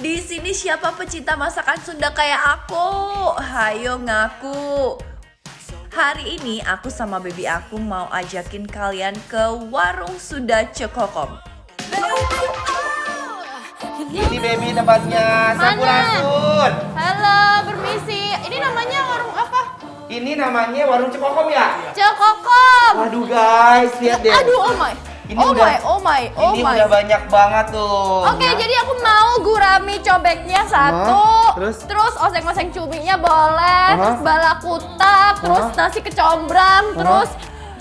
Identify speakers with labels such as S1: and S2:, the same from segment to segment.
S1: Di sini siapa pecinta masakan Sunda kayak aku? Hayo ngaku. Hari ini aku sama baby aku mau ajakin kalian ke warung Sunda Cekokom.
S2: Ini baby tempatnya Sampurasun.
S3: Halo, permisi. Ini namanya warung apa?
S2: Ini namanya warung Cekokom ya?
S3: Cekokom.
S2: Waduh guys, lihat deh.
S3: Aduh, oh my.
S2: Ini
S3: Oh
S2: udah-
S3: my, oh my, oh
S2: Ini
S3: my.
S2: udah banyak banget tuh.
S3: Oke, jadi aku mau gurami cobeknya satu,
S2: terus?
S3: oseng-oseng cuminya boleh, terus balakutak, terus nasi kecombrang, terus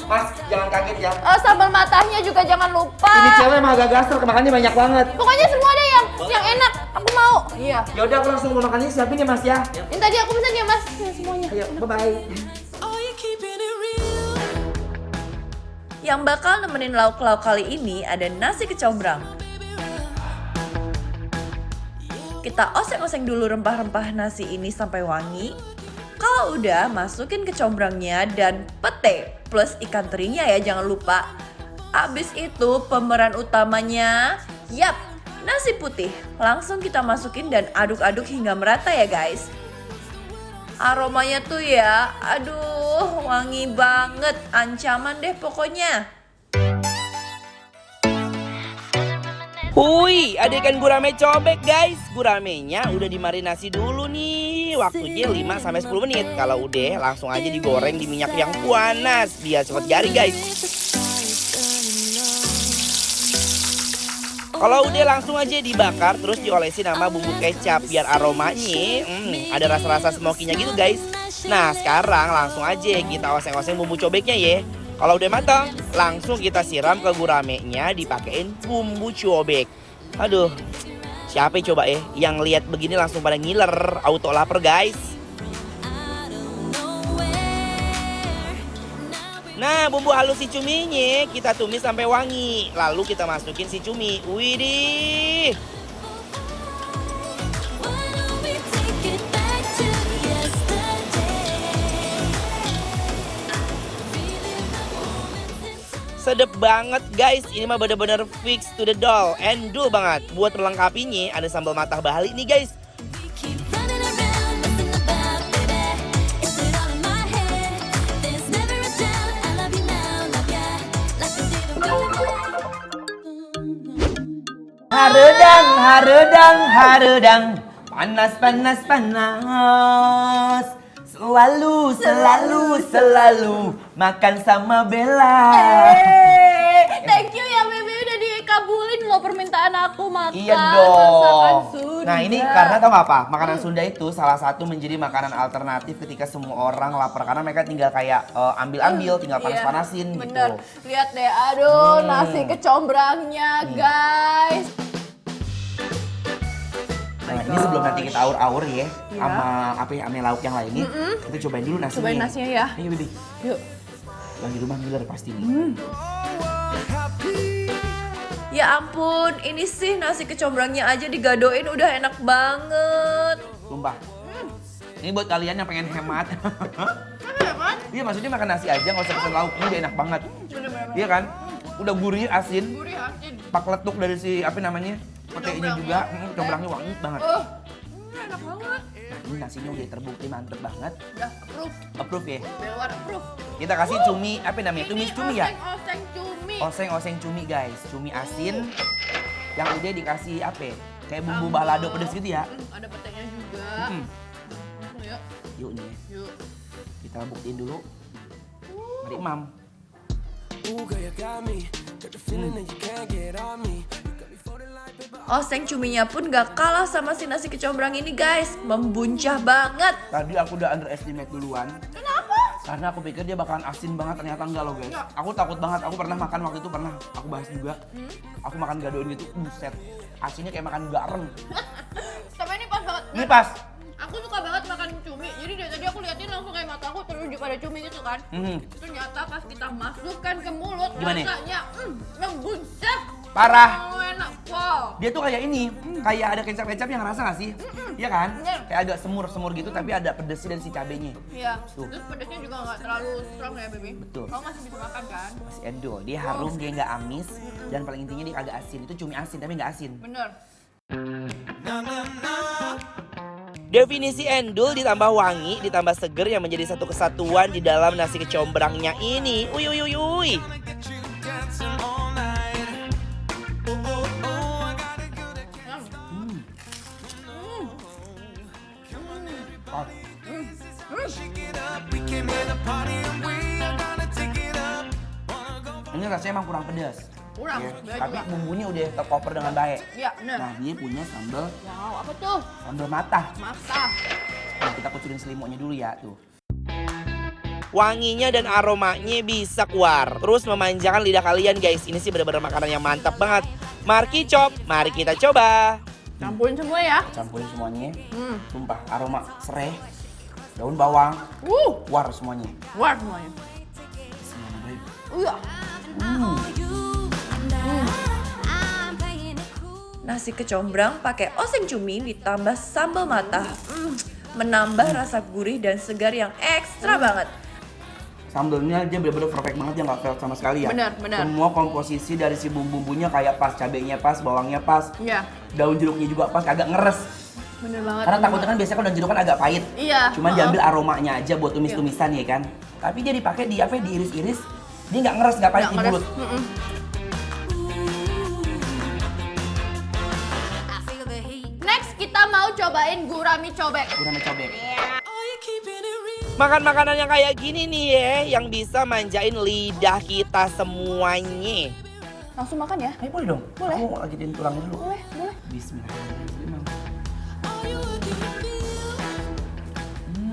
S2: Mas, jangan kaget ya.
S3: sambal matahnya juga jangan lupa.
S2: Ini cewek emang agak gaster, kemakannya banyak banget.
S3: Pokoknya semua deh yang enak. Aku mau. Iya.
S2: Ya udah, aku langsung mau makannya siapin ya Mas ya.
S3: Ini tadi aku pesan ya Mas, ya, semuanya.
S2: Ayo, bye-bye.
S1: Yang bakal nemenin lauk-lauk kali ini ada nasi kecombrang. Kita oseng-oseng dulu rempah-rempah nasi ini sampai wangi. Kalau udah, masukin kecombrangnya dan pete plus ikan terinya ya, jangan lupa. Abis itu pemeran utamanya, yap, nasi putih. Langsung kita masukin dan aduk-aduk hingga merata ya guys. Aromanya tuh ya, aduh wangi banget, ancaman deh pokoknya.
S4: Hui, ada ikan gurame cobek guys. Guramenya udah dimarinasi dulu nih. Waktunya 5-10 menit. Kalau udah langsung aja digoreng di minyak yang panas biar cepet garing guys. Kalau udah langsung aja dibakar terus diolesin sama bumbu kecap biar aromanya ada rasa-rasa smokinya gitu guys. Nah sekarang langsung aja kita oseng-oseng bumbu cobeknya ya. Kalau udah matang langsung kita siram ke guramenya dipakein bumbu cobek. Aduh, siapa coba ya yang lihat begini langsung pada ngiler, auto lapar guys. Nah, bumbu halus si cuminya kita tumis sampai wangi. Lalu kita masukin si cumi. Widih. Sedep banget guys. Ini mah bener-bener fix to the doll. Endul banget. Buat melengkapinya ada sambal matah Bali nih guys.
S2: Haredang, haredang, haredang. Panas, panas, panas. Selalu, selalu, selalu makan sama Bella.
S3: Thank you ya Bebe udah dikabulin loh permintaan aku makan
S2: Iya
S3: masakan
S2: dong.
S3: Sunda.
S2: Nah ini karena tau gak apa? Makanan Sunda itu salah satu menjadi makanan alternatif ketika semua orang lapar. Karena mereka tinggal kayak ambil-ambil, tinggal panas-panasin gitu.
S3: Bener. Lihat deh, aduh nasi kecombrangnya guys.
S2: Nah ini sebelum nanti kita aur-aur ya, sama apa ya, sama lauk yang lainnya, kita cobain dulu nasinya.
S3: Cobain nasinya ya.
S2: Ayo Bibi.
S3: Yuk.
S2: Yang di rumah ngiler pasti nih.
S1: Ya ampun, ini sih nasi kecombrangnya aja digadoin udah enak banget.
S2: Sumpah. Ini buat kalian yang pengen hemat. Iya maksudnya makan nasi aja nggak usah pesen lauk, ini udah enak banget. Iya kan? Udah gurih, asin.
S3: Gurih asin.
S2: Pak letuk dari si apa namanya? Petenya juga, combrangnya wangi banget.
S3: Enak banget.
S2: Nah ini nasinya udah terbukti mantep banget.
S3: Udah approve.
S2: Approve ya.
S3: Belwar approve.
S2: Kita kasih cumi, apa namanya? Tumis cumi ya?
S3: Oseng cumi.
S2: Oseng-oseng cumi guys, cumi asin. Yang udah dikasih apa ya? Kayak bumbu balado pedes gitu ya.
S3: Ada petenya juga. Yuk,
S2: Yuk nih,
S3: yuk.
S2: kita buktiin dulu. Mari Mam.
S1: Oseng cuminya pun gak kalah sama si nasi kecombrang ini guys, membuncah banget.
S2: Tadi aku udah underestimate duluan. Kenapa? Karena aku pikir dia bakalan asin banget, ternyata enggak loh guys. Aku takut banget, aku pernah makan waktu itu aku bahas juga. Aku makan gadoin gitu, buset. Asinnya kayak makan garam.
S3: Tapi ini pas banget.
S2: Ini pas.
S3: Aku suka banget makan cumi. Jadi dari tadi aku liatin langsung kayak mata aku tertuju pada cumi gitu kan. Ternyata pas kita masukkan ke mulut
S2: Gimana?
S3: rasanya membuncah.
S2: Parah.
S3: Oh, enak. Wow.
S2: Dia tuh kayak ini, kayak ada kecap-kecap yang rasa gak sih? Iya kan?
S3: Bener.
S2: Kayak agak semur-semur gitu tapi ada pedesnya dari si cabenya.
S3: Iya.
S2: Tuh.
S3: Terus pedasnya juga nggak terlalu strong ya, baby.
S2: Betul.
S3: Kamu masih bisa makan kan?
S2: Masih endul, dia harum, dia nggak amis dan paling intinya dia agak asin. Itu cumi asin tapi nggak asin.
S3: Bener.
S4: Definisi endul ditambah wangi, ditambah seger yang menjadi satu kesatuan di dalam nasi kecombrangnya ini. Uy, uy, uy, uy.
S2: Oh, ini rasanya emang kurang pedas.
S3: Kurang,
S2: Ya,
S3: beda
S2: tapi
S3: juga.
S2: bumbunya udah tercover dengan baik.
S3: Iya, bener.
S2: Nah, dia punya sambal
S3: Wow, apa tuh?
S2: matah.
S3: Masa.
S2: Nah, kita kucurin selimutnya dulu ya, tuh.
S4: Wanginya dan aromanya bisa keluar. Terus memanjakan lidah kalian guys. Ini sih benar-benar makanan yang mantap banget. Marki Chop, mari kita coba.
S3: Campurin semua ya.
S2: Campurin semuanya.
S3: Hmm.
S2: Sumpah, aroma serai, daun bawang, war semuanya.
S3: War semuanya.
S2: Bismillahirrahmanirrahim.
S3: Iya.
S1: Nasi kecombrang pakai oseng cumi ditambah sambal matah. Menambah rasa gurih dan segar yang ekstra banget.
S2: Sambelnya dia bener-bener perfect banget ya, nggak fail sama sekali ya.
S3: Benar, benar.
S2: Semua komposisi dari si bumbu-bumbunya kayak pas, cabenya pas, bawangnya pas,
S3: Iya.
S2: daun jeruknya juga pas, agak ngeres.
S3: Bener banget.
S2: Karena takutnya kan biasanya kalau daun jeruk kan agak pahit.
S3: Iya.
S2: Cuman diambil aromanya aja buat tumis-tumisan ya kan. Tapi dia dipakai di apa? Diiris-iris. Dia nggak ngeres, nggak pahit di mulut.
S3: Next kita mau cobain gurami cobek.
S2: Gurame cobek.
S4: Makan makanan yang kayak gini nih ya, yang bisa manjain lidah kita semuanya.
S3: Langsung makan ya?
S2: Ayo boleh dong.
S3: Boleh.
S2: Aku mau lanjutin tulangnya dulu.
S3: Boleh, boleh.
S2: Bismillahirrahmanirrahim.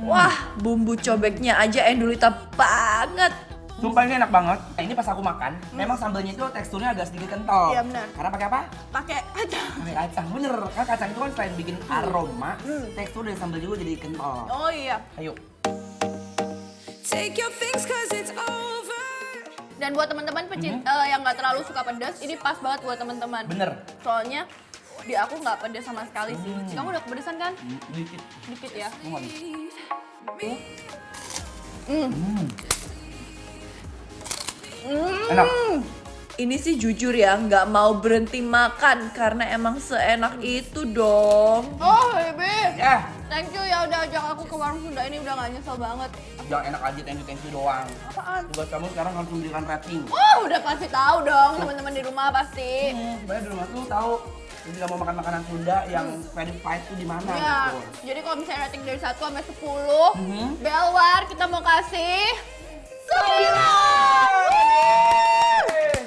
S1: Wah, bumbu cobeknya aja endulita banget.
S2: Sumpah ini enak banget. Nah, ini pas aku makan, memang sambelnya itu teksturnya agak sedikit kental.
S3: Iya, benar.
S2: Karena pakai apa?
S3: Pakai kacang.
S2: Pakai kacang. Bener, kan kacang itu kan selain bikin aroma, tekstur dari sambal juga jadi kental.
S3: Oh iya.
S2: Ayo.
S5: Take your things 'cause it's over.
S3: Dan buat teman-teman pecinta yang nggak terlalu suka pedas, ini pas banget buat teman-teman.
S2: Bener.
S3: Soalnya di aku nggak pedas sama sekali sih. Kamu udah kepedesan kan?
S2: Dikit.
S3: Dikit ya.
S2: Aku nggak bisa. Enak.
S1: Ini sih jujur ya, nggak mau berhenti makan karena emang seenak itu dong.
S3: Oh, baby.
S2: Ya,
S3: Thank you ya udah ajak aku ke warung Sunda ini, udah gak nyesel banget.
S2: jangan enak aja thank you doang.
S3: Apaan?
S2: Tugas kamu sekarang harus memberikan rating.
S3: Oh, udah pasti tahu dong teman-teman di rumah pasti.
S2: Supaya di rumah tuh tahu ketika mau makan makanan Sunda yang verified tuh di mana
S3: Ya,
S2: gitu.
S3: jadi kalau misalnya rating dari 1 sampai 10, Belwar kita mau kasih 9.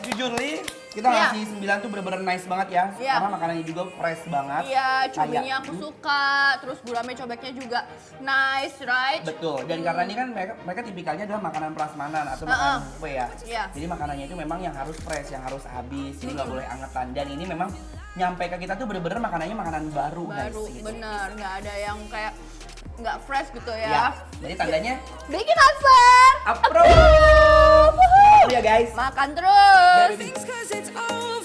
S2: Jujur Li, kita
S3: Iya.
S2: ngasih 9 tuh bener-bener nice banget ya.
S3: Iya.
S2: Karena makanannya juga fresh banget.
S3: Iya, cuminya
S2: Kayak-
S3: aku suka, terus gurame cobeknya juga nice, right?
S2: Betul, dan karena ini kan mereka tipikalnya adalah makanan prasmanan atau makanan buffet ya.
S3: Iya.
S2: Jadi makanannya itu memang yang harus fresh, yang harus habis, jadi nggak boleh angetan. Dan ini memang nyampe ke kita tuh bener-bener makanannya makanan baru, guys.
S3: Baru,
S2: Gitu.
S3: bener, nggak ada yang kayak nggak fresh gitu
S2: Ya,
S3: ya.
S2: jadi tandanya
S3: Bikin husband,
S2: approve. Ya guys.
S3: makan terus.
S2: Baby.
S5: Things 'cause it's over.